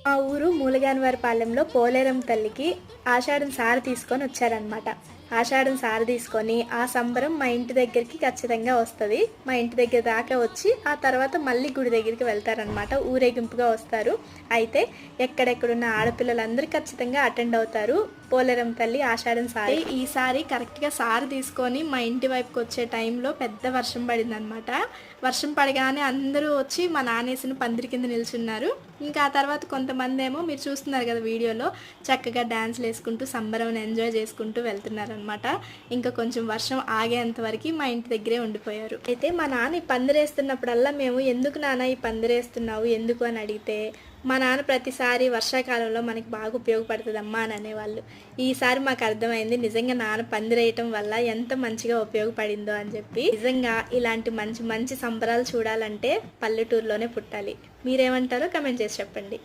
మా ఊరు మూలగానివారిపాలెంలో పోలేరం తల్లికి ఆషాఢం సార తీసుకొని వచ్చారనమాట. ఆషాఢం సార తీసుకొని ఆ సంబరం మా ఇంటి దగ్గరికి ఖచ్చితంగా వస్తుంది. మా ఇంటి దగ్గర దాకా వచ్చి ఆ తర్వాత మళ్ళీ గుడి దగ్గరికి వెళ్తారనమాట. ఊరేగింపుగా వస్తారు. అయితే ఎక్కడెక్కడున్న ఆడపిల్లలందరూ ఖచ్చితంగా అటెండ్ అవుతారు పోలేరం తల్లి ఆషాఢం సారి. ఈసారి కరెక్ట్గా సార తీసుకొని మా ఇంటి వైపుకి వచ్చే టైంలో పెద్ద వర్షం పడిందనమాట. వర్షం పడగానే అందరూ వచ్చి మా నానేసిన పందిరి కింద నిల్చున్నారు. ఇంకా ఆ తర్వాత కొంతమంది ఏమో మీరు చూస్తున్నారు కదా వీడియోలో, చక్కగా డ్యాన్స్లు వేసుకుంటూ సంబరం ఎంజాయ్ చేసుకుంటూ వెళ్తున్నారు అనమాట. ఇంకా కొంచెం వర్షం ఆగేంత వరకు మా ఇంటి దగ్గరే ఉండిపోయారు. అయితే మా నాన్న ఈ పందిరేస్తున్నప్పుడల్లా మేము ఎందుకు నాన్న ఈ పందిరేస్తున్నావు ఎందుకు అని అడిగితే మా నాన్న ప్రతిసారి వర్షాకాలంలో మనకి బాగా ఉపయోగపడుతుందమ్మా అని అనేవాళ్ళు. ఈసారి మాకు అర్థమైంది నిజంగా నాన్న పందిరేయటం వల్ల ఎంత మంచిగా ఉపయోగపడిందో అని చెప్పి. నిజంగా ఇలాంటి మంచి మంచి సంబరాలు చూడాలంటే పల్లెటూరులోనే పుట్టాలి. మీరేమంటారో కమెంట్ చేసి చెప్పండి.